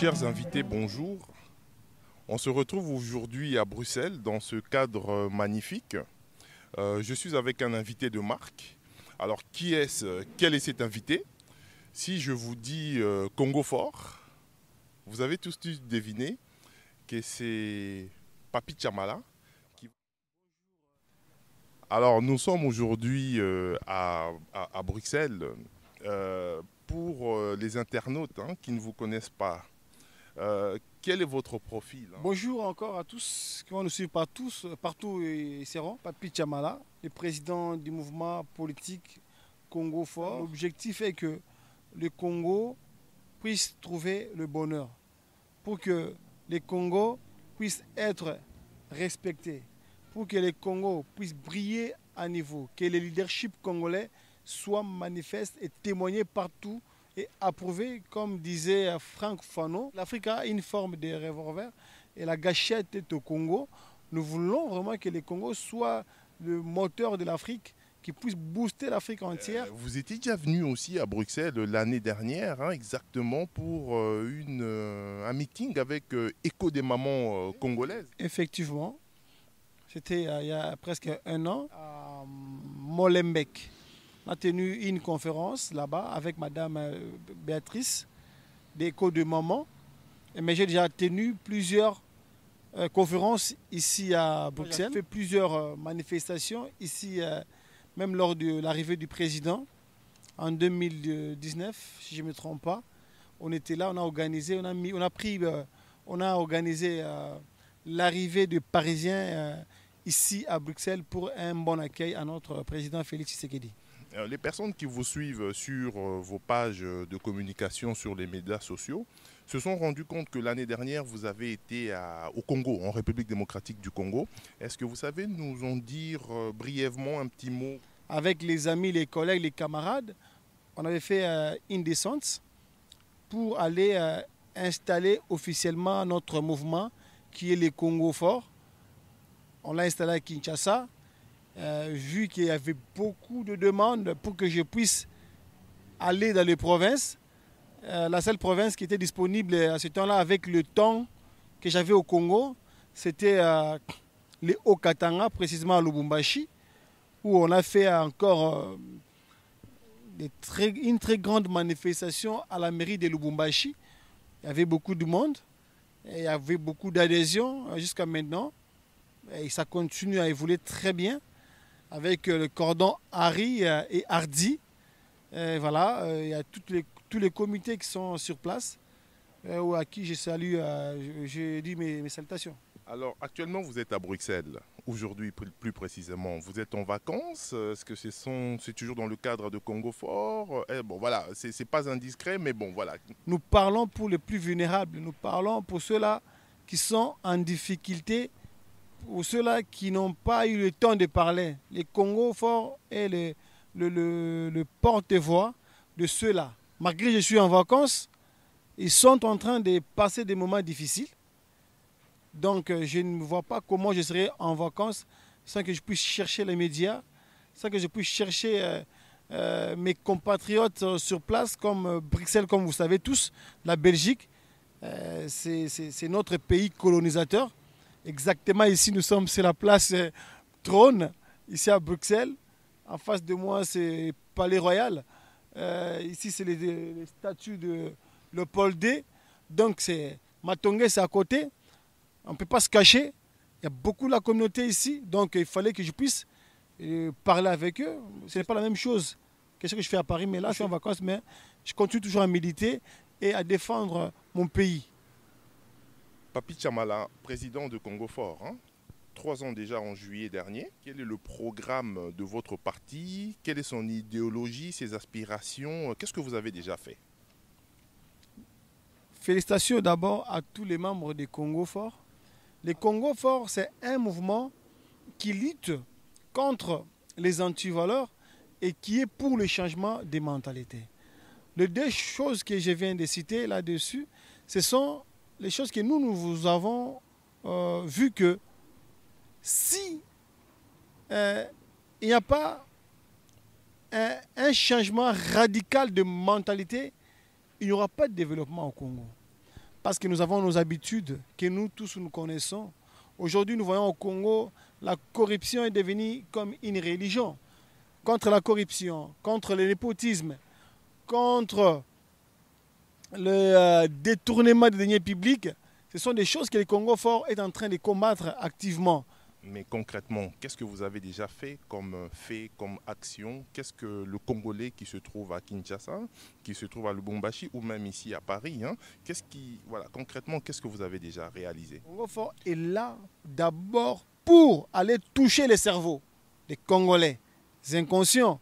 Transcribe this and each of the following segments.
Chers invités, bonjour. On se retrouve aujourd'hui à Bruxelles dans ce cadre magnifique. Je suis avec un invité de marque. Alors, qui est-ce? Quel est cet invité? Si je vous dis Congo Fort, vous avez tous dû deviner que c'est Papi Tchamala. Alors, nous sommes aujourd'hui à Bruxelles. Pour les internautes qui ne vous connaissent pas, quel est votre profil? Bonjour encore à tous qui vont nous suivre partout et seront. Papi Tchamala, le président du mouvement politique Congo Fort. L'objectif est que le Congo puisse trouver le bonheur, pour que les Congos puissent être respectés, pour que les Congos puissent briller à niveau, que le leadership congolais soit manifeste et témoigné partout et approuvé, comme disait Franck Fanon. L'Afrique a une forme de revolver et la gâchette est au Congo. Nous voulons vraiment que le Congo soit le moteur de l'Afrique, qui puisse booster l'Afrique entière. Vous étiez déjà venu aussi à Bruxelles l'année dernière, exactement pour un meeting avec Écho des mamans congolaises. Effectivement, c'était il y a presque un an à Molenbeek. On a tenu une conférence là-bas avec Madame Béatrice d'Écho de Maman. Mais j'ai déjà tenu plusieurs conférences ici à Bruxelles. J'ai fait plusieurs manifestations ici, même lors de l'arrivée du président en 2019, si je ne me trompe pas. On était là, on a organisé, on a organisé l'arrivée de Parisiens ici à Bruxelles pour un bon accueil à notre président Félix Tshisekedi. Les personnes qui vous suivent sur vos pages de communication sur les médias sociaux se sont rendues compte que l'année dernière, vous avez été au Congo, en République démocratique du Congo. Est-ce que vous savez nous en dire brièvement un petit mot? Avec les amis, les collègues, les camarades, on avait fait une descente pour aller installer officiellement notre mouvement qui est le Congo Fort. On l'a installé à Kinshasa. Vu qu'il y avait beaucoup de demandes pour que je puisse aller dans les provinces, la seule province qui était disponible à ce temps-là avec le temps que j'avais au Congo, c'était les Hauts-Katanga, précisément à Lubumbashi, où on a fait encore une très grande manifestation à la mairie de Lubumbashi. Il y avait beaucoup de monde, et il y avait beaucoup d'adhésions jusqu'à maintenant, et ça continue à évoluer très bien, avec le cordon Harry et Hardy. Voilà, il y a tous les comités qui sont sur place, à qui je salue, je dis mes salutations. Alors, actuellement, vous êtes à Bruxelles, aujourd'hui plus précisément. Vous êtes en vacances? Est-ce que c'est toujours dans le cadre de Congo Fort? Bon, voilà, c'est pas indiscret, mais bon, voilà. Nous parlons pour les plus vulnérables, nous parlons pour ceux-là qui sont en difficulté, pour ceux-là qui n'ont pas eu le temps de parler. Les Congo Fort est le porte-voix de ceux-là. Malgré que je suis en vacances, ils sont en train de passer des moments difficiles. Donc je ne vois pas comment je serai en vacances sans que je puisse chercher les médias, sans que je puisse chercher mes compatriotes sur place, comme Bruxelles, comme vous savez tous, la Belgique. C'est notre pays colonisateur. Exactement ici, nous sommes sur la place Trône, ici à Bruxelles. En face de moi, c'est Palais Royal. Ici, c'est les statues de Léopold II. Donc, Matongué, c'est à côté. On ne peut pas se cacher. Il y a beaucoup de la communauté ici. Donc, il fallait que je puisse parler avec eux. Ce n'est pas la même chose que ce que je fais à Paris. Mais là, je suis en vacances, mais je continue toujours à militer et à défendre mon pays. Papi Tchamala, président de Congo Fort, 3 ans déjà en juillet dernier. Quel est le programme de votre parti? Quelle est son idéologie, ses aspirations? Qu'est-ce que vous avez déjà fait? Félicitations d'abord à tous les membres des Congo Fort. Les Congo Fort, c'est un mouvement qui lutte contre les antivaleurs et qui est pour le changement des mentalités. Les deux choses que je viens de citer là-dessus, ce sont les choses que nous avons vu que si il n'y a pas un changement radical de mentalité, il n'y aura pas de développement au Congo. parce que nous avons nos habitudes que nous tous nous connaissons. Aujourd'hui, nous voyons au Congo, la corruption est devenue comme une religion. Contre la corruption, contre le népotisme, contre le détournement des deniers publics, ce sont des choses que le Congo fort est en train de combattre activement. Mais concrètement, qu'est-ce que vous avez déjà fait, comme action? Qu'est-ce que le Congolais qui se trouve à Kinshasa, qui se trouve à Lubumbashi ou même ici à Paris, hein, concrètement, qu'est-ce que vous avez déjà réalisé? Le Congo fort est là d'abord pour aller toucher les cerveaux des Congolais, des inconscients,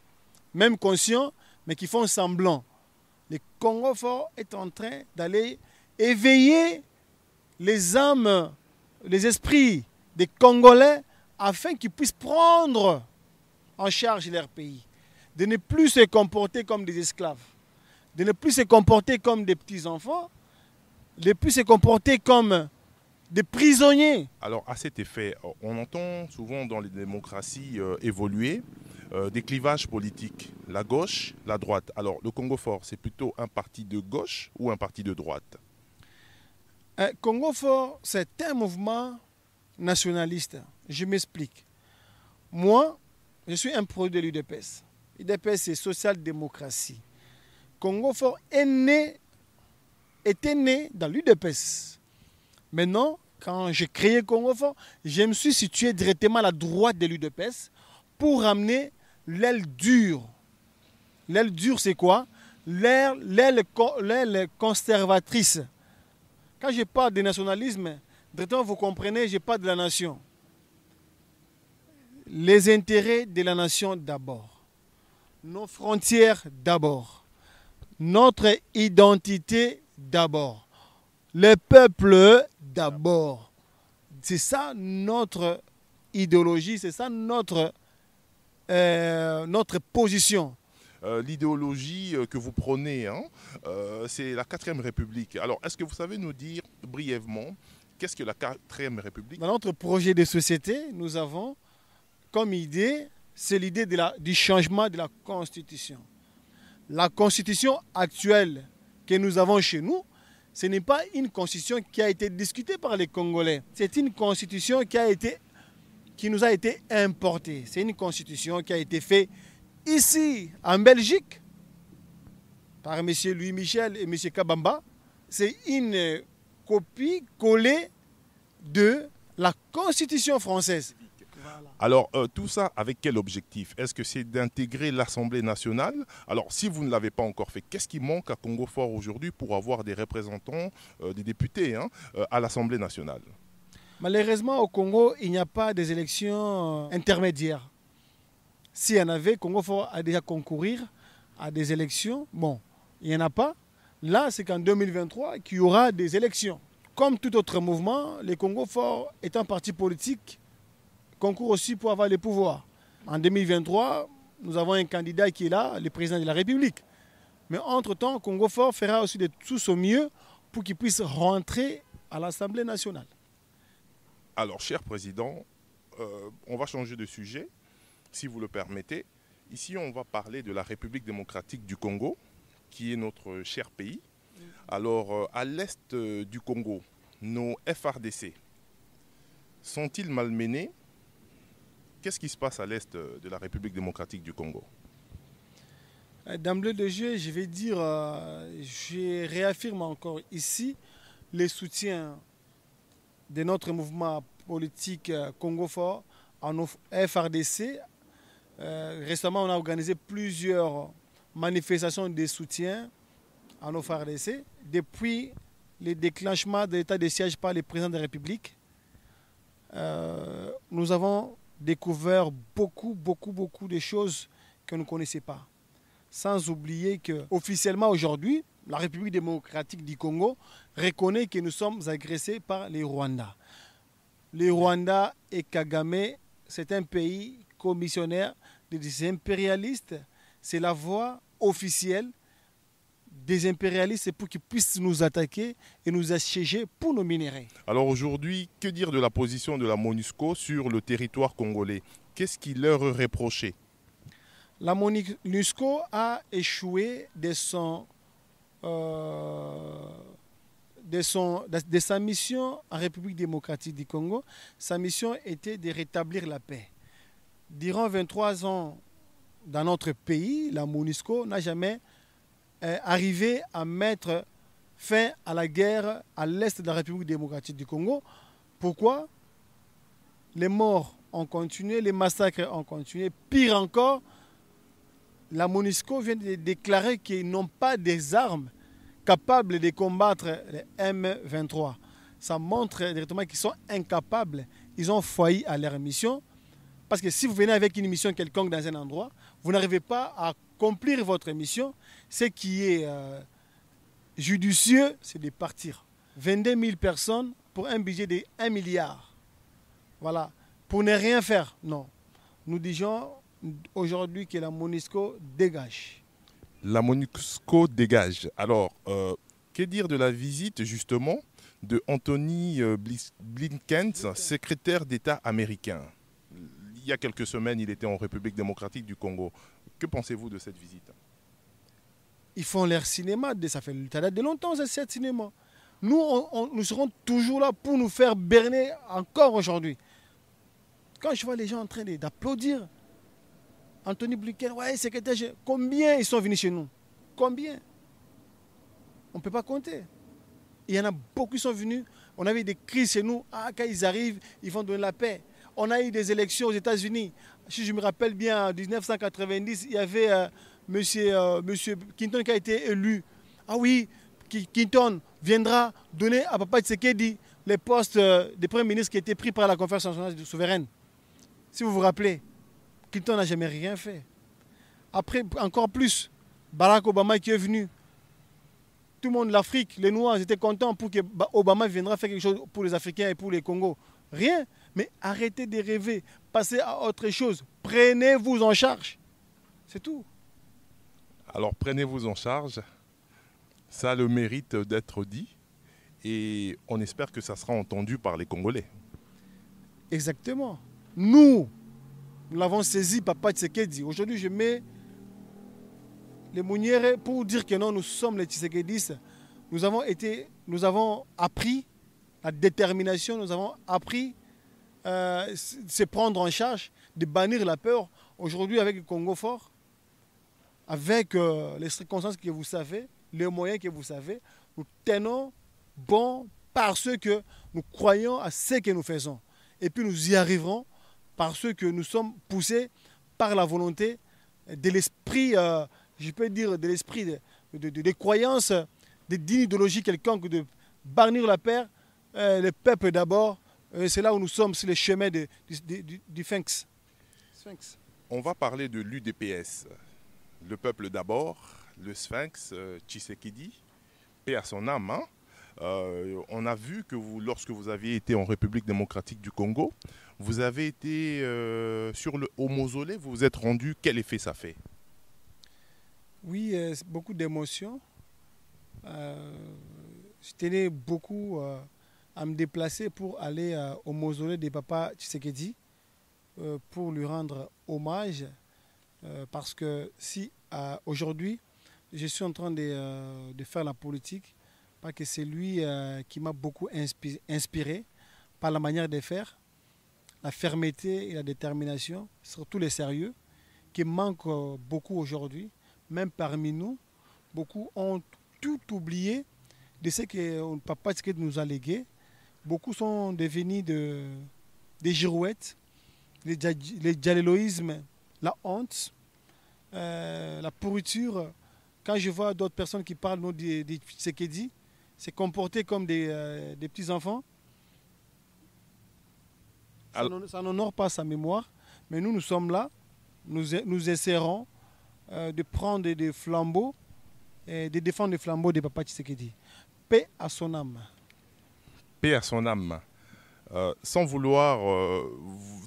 même conscients, mais qui font semblant. Le Congo fort est en train d'aller éveiller les âmes, les esprits des Congolais afin qu'ils puissent prendre en charge leur pays, de ne plus se comporter comme des esclaves, de ne plus se comporter comme des petits-enfants, de ne plus se comporter comme des prisonniers. Alors à cet effet, on entend souvent dans les démocraties évoluer des clivages politiques, la gauche, la droite. Alors le Congo fort, c'est plutôt un parti de gauche ou un parti de droite? Congo fort, c'est un mouvement nationaliste. Je m'explique. Moi, je suis un produit de l'UDPS. L'UDPS, c'est social-démocratie. Congo fort était né dans l'UDPS. Maintenant, quand j'ai créé Congo fort, je me suis situé directement à la droite de l'UDPS pour ramener l'aile dure. L'aile dure, c'est quoi? L'aile conservatrice. Quand je parle de nationalisme, directement vous comprenez, je parle de la nation. Les intérêts de la nation d'abord. Nos frontières d'abord. Notre identité d'abord. Le peuple d'abord. C'est ça notre idéologie, c'est ça notre position. L'idéologie que vous prônez, hein, c'est la 4e République. Alors, est-ce que vous savez nous dire brièvement qu'est-ce que la 4e République? Dans notre projet de société, nous avons comme idée, c'est l'idée du changement de la Constitution. La Constitution actuelle que nous avons chez nous, ce n'est pas une Constitution qui a été discutée par les Congolais. C'est une Constitution qui nous a été importée. C'est une Constitution qui a été faite ici, en Belgique, par M. Louis Michel et M. Kabamba. C'est une copie collée de la Constitution française. Voilà. Alors, tout ça, avec quel objectif? Est-ce que c'est d'intégrer l'Assemblée nationale? Alors, si vous ne l'avez pas encore fait, qu'est-ce qui manque à Congo fort aujourd'hui pour avoir des représentants, des députés à l'Assemblée nationale? Malheureusement, au Congo, il n'y a pas des élections intermédiaires. S'il y en avait, Congo fort a déjà concourir à des élections. Bon, il n'y en a pas. Là, c'est qu'en 2023 qu'il y aura des élections. Comme tout autre mouvement, le Congo fort est un parti politique, concourt aussi pour avoir le pouvoir. En 2023, nous avons un candidat qui est là, le président de la République. Mais entre-temps, Congo fort fera aussi de tout son mieux pour qu'il puisse rentrer à l'Assemblée nationale. Alors, cher président, on va changer de sujet, si vous le permettez. Ici, on va parler de la République démocratique du Congo, qui est notre cher pays. Alors, à l'est du Congo, nos FARDC sont-ils malmenés? Qu'est-ce qui se passe à l'est de la République démocratique du Congo? D'emblée de jeu, je vais dire, je réaffirme encore ici le soutien de notre mouvement politique Congo fort en FARDC. Récemment, on a organisé plusieurs manifestations de soutien en FARDC depuis le déclenchement de l'état de siège par le président de la République. Nous avons découvert beaucoup de choses que nous ne connaissions pas. Sans oublier qu'officiellement aujourd'hui, la République démocratique du Congo reconnaît que nous sommes agressés par les Rwandais. Les Rwandais et Kagame, c'est un pays commissionnaire des impérialistes. C'est la voie officielle des impérialistes pour qu'ils puissent nous attaquer et nous assiéger pour nos minéraux. Alors aujourd'hui, que dire de la position de la MONUSCO sur le territoire congolais? Qu'est-ce qui leur est reproché? La MONUSCO a échoué de de sa mission en République démocratique du Congo, sa mission était de rétablir la paix. Durant 23 ans dans notre pays, la MONUSCO n'a jamais arrivé à mettre fin à la guerre à l'est de la République démocratique du Congo. Pourquoi? Les morts ont continué, les massacres ont continué. Pire encore, la MONUSCO vient de déclarer qu'ils n'ont pas des armes capables de combattre les M23. Ça montre directement qu'ils sont incapables. Ils ont failli à leur mission. Parce que si vous venez avec une mission quelconque dans un endroit, vous n'arrivez pas à accomplir votre mission. Ce qui est judicieux, c'est de partir. 22 000 personnes pour un budget de 1 milliard. Voilà. Pour ne rien faire, non. Nous disons aujourd'hui que la MONUSCO dégage. La MONUSCO dégage. Alors, que dire de la visite justement de Anthony Blinken, secrétaire d'État américain? Il y a quelques semaines, il était en République démocratique du Congo. Que pensez-vous de cette visite? Ils font leur cinéma, ça fait de longtemps, c'est ce cinéma. Nous, nous serons toujours là pour nous faire berner encore aujourd'hui. Quand je vois les gens en train d'applaudir, Anthony Blinken, ouais, secrétaire, combien ils sont venus chez nous? Combien? On ne peut pas compter. Il y en a beaucoup qui sont venus. On avait des crises chez nous. Ah, quand ils arrivent, ils vont donner la paix. On a eu des élections aux États-Unis. Si je me rappelle bien, en 1990, il y avait monsieur Clinton qui a été élu. Ah oui, Clinton viendra donner à Papa Tshisekedi les postes de Premier ministre qui étaient pris par la Conférence nationale souveraine. Si vous vous rappelez, Clinton n'a jamais rien fait. Après, encore plus, Barack Obama qui est venu. Tout le monde, l'Afrique, les Noirs, étaient contents pour que Obama viendra faire quelque chose pour les Africains et pour les Congos. Rien. Mais arrêtez de rêver. Passez à autre chose. Prenez-vous en charge. C'est tout. Alors, prenez-vous en charge. Ça a le mérite d'être dit. Et on espère que ça sera entendu par les Congolais. Exactement. Nous l'avons saisi, Papa Tshisekedi. Aujourd'hui, je mets les mounières pour dire que non, nous sommes les Tshisekedistes. Nous avons appris la détermination, nous avons appris se prendre en charge, de bannir la peur. Aujourd'hui, avec le Congo fort, avec les circonstances que vous savez, les moyens que vous savez, nous tenons bon parce que nous croyons à ce que nous faisons. Et puis nous y arriverons parce que nous sommes poussés par la volonté de l'esprit, je peux dire de l'esprit de croyances, d'une idéologie quelconque, de bannir la peur, le peuple d'abord. C'est là où nous sommes, sur le chemin du Sphinx. On va parler de l'UDPS. Le peuple d'abord, le Sphinx, Tshisekedi, paix à son âme. Hein. On a vu que lorsque vous aviez été en République démocratique du Congo, vous avez été au mausolée, vous vous êtes rendu. Quel effet ça fait? Oui, beaucoup d'émotions. Je tenais beaucoup à me déplacer pour aller au mausolée de Papa Tshisekedi pour lui rendre hommage. Parce que si aujourd'hui, je suis en train de faire la politique, parce que c'est lui qui m'a beaucoup inspiré par la manière de faire, la fermeté et la détermination, surtout le sérieux, qui manque beaucoup aujourd'hui. Même parmi nous, beaucoup ont tout oublié de ce que Papa Tshisekedi nous a légué. Beaucoup sont devenus des girouettes, le dialloïsme, la honte, la pourriture. Quand je vois d'autres personnes qui parlent de Tshisekedi, se comporter comme des petits-enfants, ça n'honore pas sa mémoire. Mais nous sommes là, nous essaierons de prendre des flambeaux et de défendre les flambeaux de Papa Tshisekedi. Paix à son âme. Paix à son âme. Sans vouloir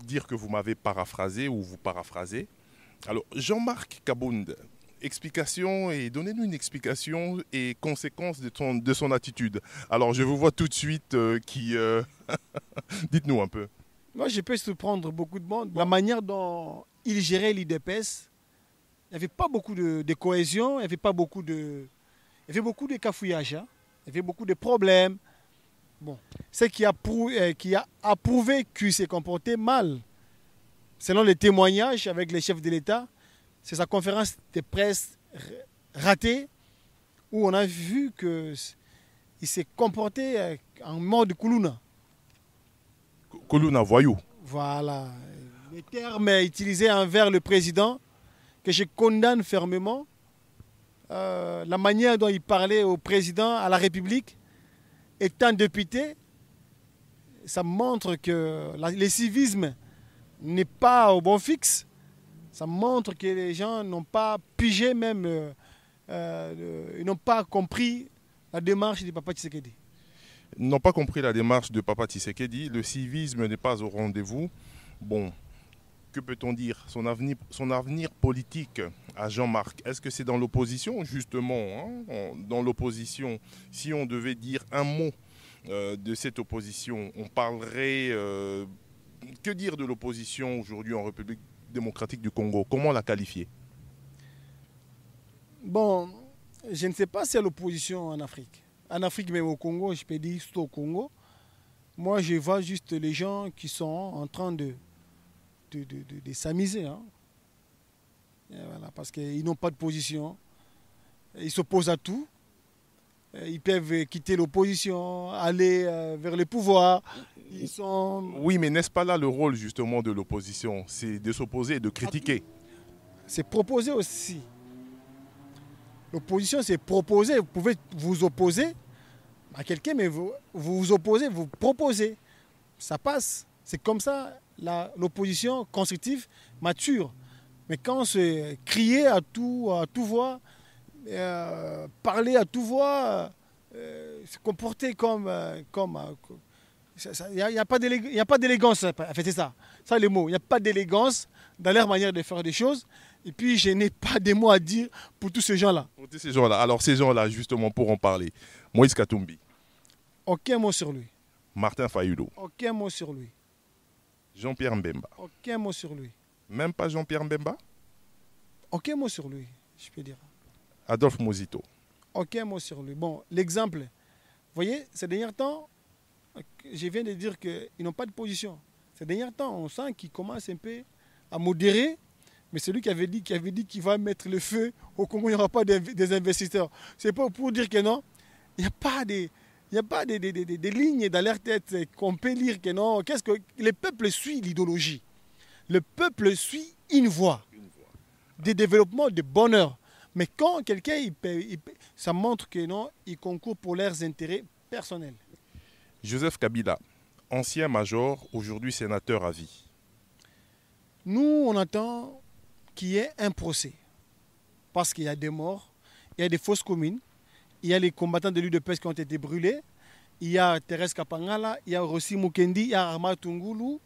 dire que vous m'avez paraphrasé ou vous paraphrasez. Alors, Jean-Marc Kabound, explication et donnez-nous une explication et conséquence de son attitude. Alors, je vous vois tout de suite qui... Dites-nous un peu. Moi, je peux surprendre beaucoup de monde. La manière dont il gérait l'IDPS, il n'y avait pas beaucoup de cohésion, il y avait beaucoup de cafouillage. Hein. Il y avait beaucoup de problèmes. Bon, ce qui a approuvé qu'il s'est comporté mal, selon les témoignages avec les chefs de l'État, c'est sa conférence de presse ratée où on a vu qu'il s'est comporté en mode Koulouna. Koulouna, voyou. Voilà. Les termes utilisés envers le président, que je condamne fermement, la manière dont il parlait au président, à la République, étant député, ça montre que le civisme n'est pas au bon fixe. Ça montre que les gens n'ont pas pigé même, ils n'ont pas compris la démarche de Papa Tshisekedi. Ils n'ont pas compris la démarche de Papa Tshisekedi. Le civisme n'est pas au rendez-vous. Bon, que peut-on dire? Son avenir politique à Jean-Marc, est-ce que c'est dans l'opposition justement, hein? Dans l'opposition, si on devait dire un mot de cette opposition, on parlerait... que dire de l'opposition aujourd'hui en République démocratique du Congo? Comment la qualifier? Bon, je ne sais pas si y a l'opposition en Afrique. En Afrique, même au Congo, je peux dire c'est au Congo. Moi, je vois juste les gens qui sont en train de s'amuser. Hein. Voilà, parce qu'ils n'ont pas de position. Ils s'opposent à tout. Ils peuvent quitter l'opposition, aller vers le pouvoir. Ils sont... Oui, mais n'est-ce pas là le rôle justement de l'opposition? C'est de s'opposer et de critiquer. C'est proposer aussi. L'opposition, c'est proposer. Vous pouvez vous opposer à quelqu'un, mais vous vous opposez, vous proposez. Ça passe. C'est comme ça l'opposition constructive mature. Mais quand c'est crier à tout voix, parler à tout voix, se comporter comme... Il n'y a pas d'élégance, en fait, c'est ça. Ça, le mot. Il n'y a pas d'élégance dans leur manière de faire des choses. Et puis, je n'ai pas de mots à dire pour tous ces gens-là. Pour tous ces gens-là. Alors, ces gens-là, justement, pour en parler. Moïse Katumbi. Aucun mot sur lui. Martin Fayulu. Aucun mot sur lui. Jean-Pierre Mbemba. Aucun mot sur lui. Même pas Jean-Pierre Mbemba? Aucun mot sur lui, je peux dire. Adolphe Mozito. Aucun mot sur lui. Bon, l'exemple. Vous voyez, ces derniers temps, je viens de dire qu'ils n'ont pas de position. Ces derniers temps, on sent qu'ils commencent un peu à modérer. Mais celui qui avait dit qu'il va mettre le feu au Congo, il n'y aura pas des investisseurs. C'est pas pour dire que non. Il n'y a pas des lignes dans leur tête qu'on peut lire que non. Qu'est-ce que le peuple suit l'idéologie. Le peuple suit une voie de développement, de bonheur. Mais quand quelqu'un, ça montre que non, il concourt pour leurs intérêts personnels. Joseph Kabila, ancien major, aujourd'hui sénateur à vie. Nous, on attend qu'il y ait un procès. Parce qu'il y a des morts, il y a des fausses communes, il y a les combattants de l'UDPS qui ont été brûlés, il y a Thérèse Kapangala, il y a Rossi Mukendi, il y a Arma Tungulu,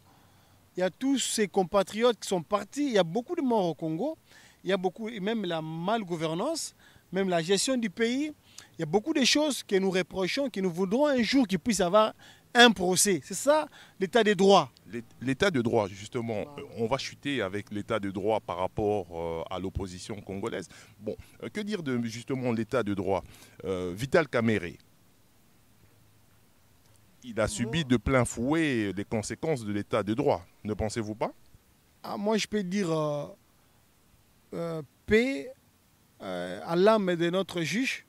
il y a tous ces compatriotes qui sont partis, il y a beaucoup de morts au Congo, il y a beaucoup, même la malgouvernance, même la gestion du pays, il y a beaucoup de choses que nous reprochons, que nous voudrons un jour qu'il puisse y avoir un procès. C'est ça l'état de droit. L'état de droit, justement, on va chuter avec l'état de droit par rapport à l'opposition congolaise. Bon, que dire de justement l'état de droit? Vital Kamerhe, il a subi de plein fouet les conséquences de l'état de droit, ne pensez-vous pas? Moi, je peux dire paix à l'âme de notre juge,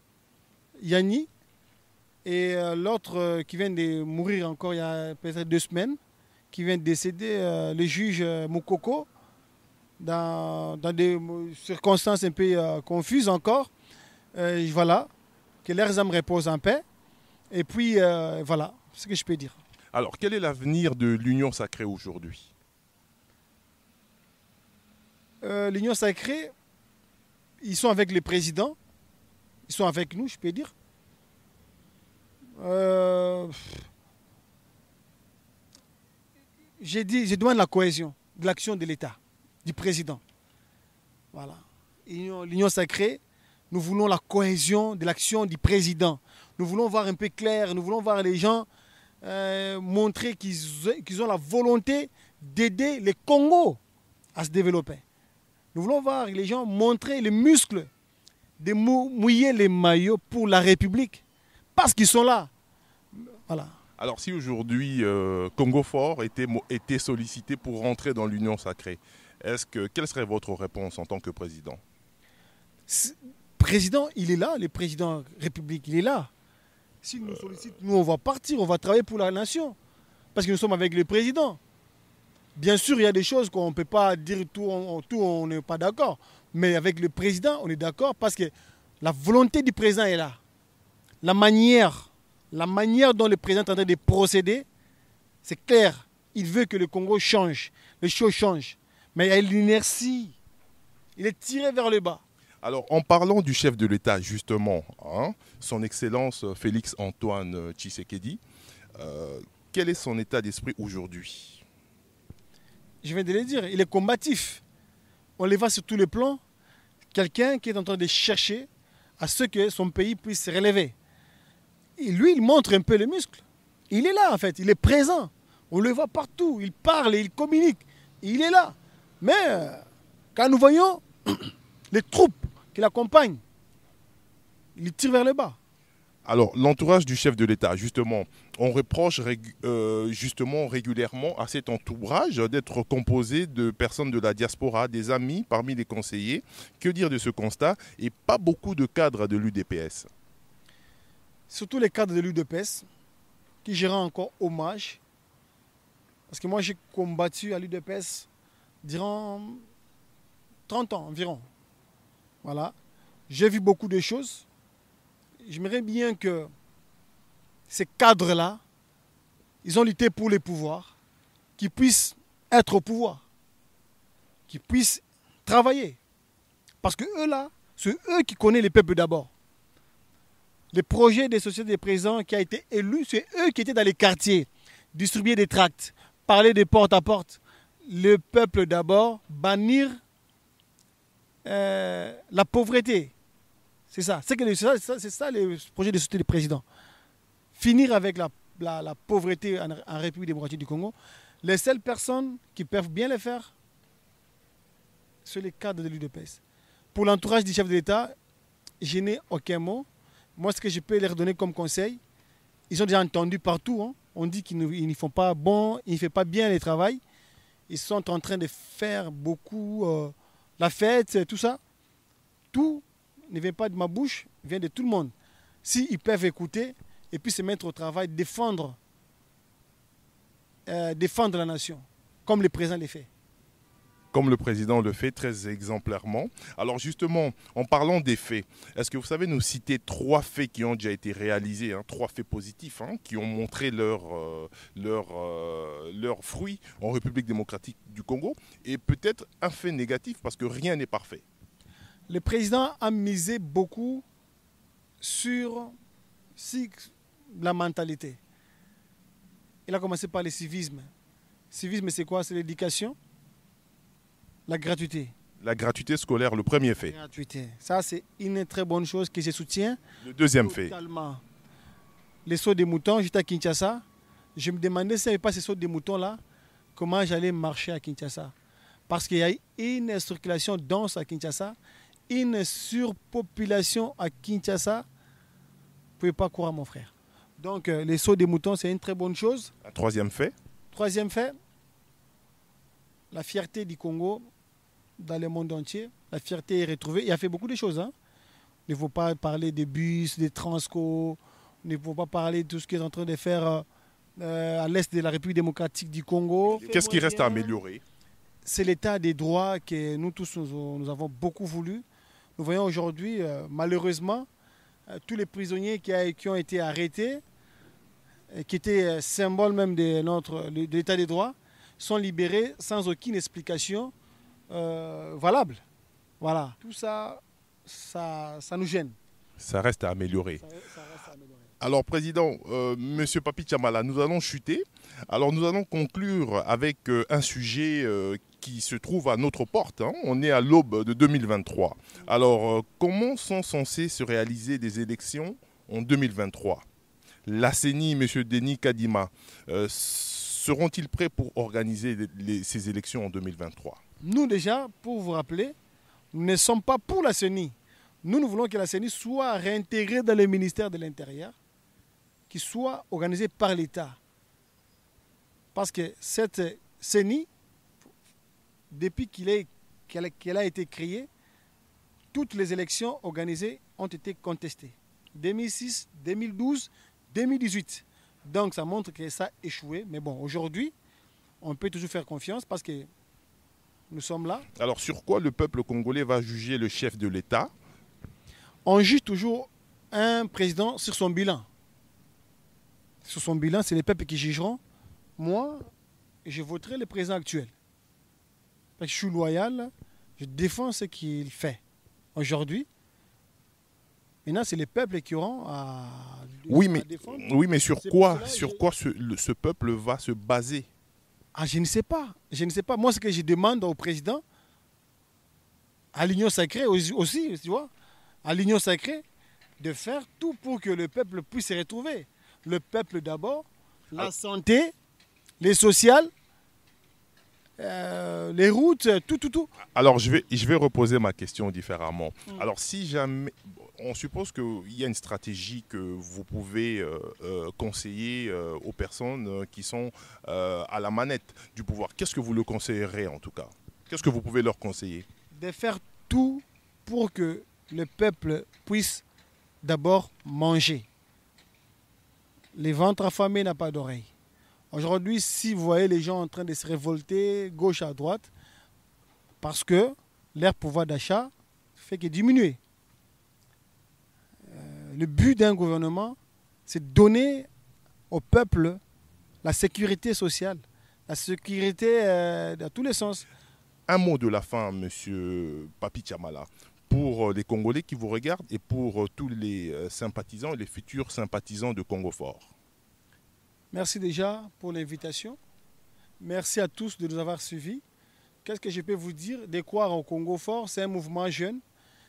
Yanni, et l'autre qui vient de mourir encore il y a peut-être 2 semaines, qui vient de décéder, le juge Moukoko, dans des circonstances un peu confuses encore. Voilà, que leurs âmes reposent en paix. Et puis, voilà, c'est ce que je peux dire. Alors, quel est l'avenir de l'Union sacrée aujourd'hui? L'Union sacrée, ils sont avec le président, ils sont avec nous, je peux dire. Je demande la cohésion de l'action de l'État, du président. Voilà. L'Union sacrée, nous voulons la cohésion de l'action du président. Nous voulons voir un peu clair, nous voulons voir les gens montrer qu'ils ont la volonté d'aider le Congo à se développer. Nous voulons voir les gens montrer les muscles, de mouiller les maillots pour la République. parce qu'ils sont là. Voilà. Alors si aujourd'hui Congo Fort était sollicité pour rentrer dans l'Union sacrée, quelle serait votre réponse en tant que président? Président, il est là, le président République, il est là. S'il nous sollicite, nous on va partir, on va travailler pour la nation. Parce que nous sommes avec le président. Bien sûr, il y a des choses qu'on ne peut pas dire tout, on n'est pas d'accord. Mais avec le président, on est d'accord parce que la volonté du président est là. La manière dont le président est en train de procéder, c'est clair. Il veut que le Congo change, les choses changent. Mais il y a l'inertie. Il est tiré vers le bas. Alors, en parlant du chef de l'État, justement, son Excellence Félix Antoine Tshisekedi, quel est son état d'esprit aujourd'hui? Je viens de le dire, il est combatif. On le voit sur tous les plans. Quelqu'un qui est en train de chercher à ce que son pays puisse se relever. Et lui, il montre un peu les muscles. Il est là, en fait. Il est présent. On le voit partout. Il parle et il communique. Il est là. Mais quand nous voyons les troupes qui l'accompagnent, il tire vers le bas. Alors, l'entourage du chef de l'État, justement, on reproche justement régulièrement à cet entourage d'être composé de personnes de la diaspora, des amis parmi les conseillers. Que dire de ce constat? Et pas beaucoup de cadres de l'UDPS. Surtout les cadres de l'UDPS, qui je rends encore hommage. Parce que moi, j'ai combattu à l'UDPS durant 30 ans environ. Voilà. J'ai vu beaucoup de choses. J'aimerais bien que ces cadres-là, ils ont lutté pour les pouvoirs, qu'ils puissent être au pouvoir, qu'ils puissent travailler. Parce que eux là, c'est eux qui connaissent les peuples d'abord. Les projets des sociétés des présidents qui a été élus, c'est eux qui étaient dans les quartiers, distribuer des tracts, parler de porte à porte. Le peuple d'abord, bannir la pauvreté. C'est ça. C'est ça le projet des sociétés des présidents. Finir avec la pauvreté en République démocratique du Congo. Les seules personnes qui peuvent bien le faire, c'est les cadres de l'UDPS. Pour l'entourage du chef de l'État, je n'ai aucun mot. Moi, ce que je peux leur donner comme conseil, ils ont déjà entendu partout. Hein. On dit qu'ils ne font pas bon, ils ne font pas bien le travail. Ils sont en train de faire beaucoup la fête, tout ça. Tout ne vient pas de ma bouche, vient de tout le monde. S'ils peuvent écouter et puis se mettre au travail, défendre la nation, comme le président le fait. Comme le président le fait très exemplairement. Alors justement, en parlant des faits, est-ce que vous savez nous citer 3 faits qui ont déjà été réalisés, 3 faits positifs, qui ont montré leurs fruits en République démocratique du Congo, et peut-être un fait négatif, parce que rien n'est parfait? Le président a misé beaucoup sur la mentalité. Il a commencé par le civisme. Le civisme, c'est quoi? C'est l'éducation. La gratuité. La gratuité scolaire, le premier fait. La gratuité. Ça, c'est une très bonne chose que je soutiens. Le deuxième totalement. Les sauts des moutons, j'étais à Kinshasa. Je me demandais si il n'y avait pas ces sauts des moutons-là, comment j'allais marcher à Kinshasa. Parce qu'il y a une circulation dense à Kinshasa, une surpopulation à Kinshasa. Vous ne pouvez pas croire, mon frère. Donc, les sauts des moutons, c'est une très bonne chose. Un troisième fait. Troisième fait, la fierté du Congo dans le monde entier. La fierté est retrouvée. Il a fait beaucoup de choses. Il ne faut pas parler des bus, des transco. Il ne faut pas parler de tout ce qu'il est en train de faire à l'est de la République démocratique du Congo. Qu'est-ce qui reste à améliorer? C'est l'état des droits que nous tous, nous avons beaucoup voulu. Nous voyons aujourd'hui, malheureusement, tous les prisonniers qui ont été arrêtés, qui étaient symboles même de l'état des droits, sont libérés sans aucune explication valable. Voilà. Tout ça, ça nous gêne. Ça reste à améliorer. Ça reste à améliorer. Alors, Président, Monsieur Papi Tchamala, nous allons chuter. Alors, nous allons conclure avec un sujet qui se trouve à notre porte. On est à l'aube de 2023. Alors, comment sont censées se réaliser des élections en 2023? La CENI, M. Denis Kadima, seront-ils prêts pour organiser ces élections en 2023? Nous déjà, pour vous rappeler, nous ne sommes pas pour la CENI. Nous voulons que la CENI soit réintégrée dans le ministère de l'Intérieur qui soit organisé par l'État. Parce que cette CENI, depuis qu'elle a été créée, toutes les élections organisées ont été contestées. 2006, 2012, 2018. Donc ça montre que ça a échoué. Mais bon, aujourd'hui, on peut toujours faire confiance parce que nous sommes là. Alors sur quoi le peuple congolais va juger le chef de l'État? On juge toujours un président sur son bilan. Sur son bilan, c'est les peuples qui jugeront. Moi, je voterai le président actuel. Parce que je suis loyal, je défends ce qu'il fait aujourd'hui. Maintenant, c'est les peuples qui auront à défendre. Oui, mais sur quoi ce peuple va se baser? Ah, je ne sais pas. Je ne sais pas. Moi, ce que je demande au président, à l'Union sacrée aussi, tu vois, à l'Union sacrée, de faire tout pour que le peuple puisse se retrouver. Le peuple d'abord, la santé, les sociales, les routes, tout. Alors, je vais reposer ma question différemment. Alors, si jamais... On suppose qu'il y a une stratégie que vous pouvez conseiller aux personnes qui sont à la manette du pouvoir. Qu'est-ce que vous le conseillerez en tout cas? Qu'est-ce que vous pouvez leur conseiller? De faire tout pour que le peuple puisse d'abord manger. Les ventres affamés n'ont pas d'oreilles. Aujourd'hui, si vous voyez les gens en train de se révolter gauche à droite, parce que leur pouvoir d'achat fait que diminuer. Le but d'un gouvernement, c'est de donner au peuple la sécurité sociale, la sécurité dans tous les sens. Un mot de la fin, monsieur Papi Tchamala, pour les Congolais qui vous regardent et pour tous les sympathisants et les futurs sympathisants de Congo Fort. Merci déjà pour l'invitation. Merci à tous de nous avoir suivis. Qu'est-ce que je peux vous dire? De croire au Congo Fort, c'est un mouvement jeune.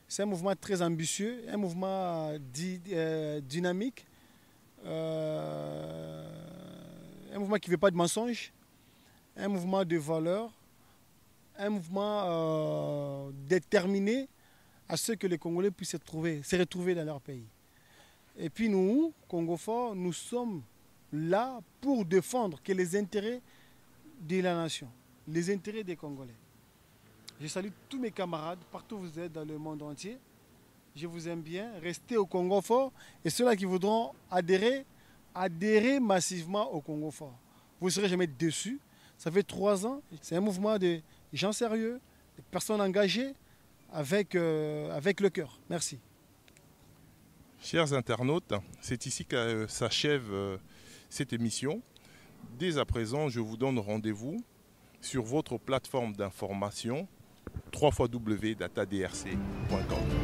C'est un mouvement très ambitieux, un mouvement dynamique, un mouvement qui ne veut pas de mensonges, un mouvement de valeurs, un mouvement déterminé à ce que les Congolais puissent se retrouver dans leur pays. Et puis nous, Congo Fort, nous sommes là pour défendre que les intérêts de la nation, les intérêts des Congolais. Je salue tous mes camarades, partout où vous êtes dans le monde entier. Je vous aime bien. Restez au Congo Fort. Et ceux-là qui voudront adhérer massivement au Congo Fort. Vous ne serez jamais déçus. Ça fait 3 ans. C'est un mouvement de gens sérieux, de personnes engagées avec le cœur. Merci. Chers internautes, c'est ici que s'achève cette émission. Dès à présent, je vous donne rendez-vous sur votre plateforme d'information www.datadrc.com.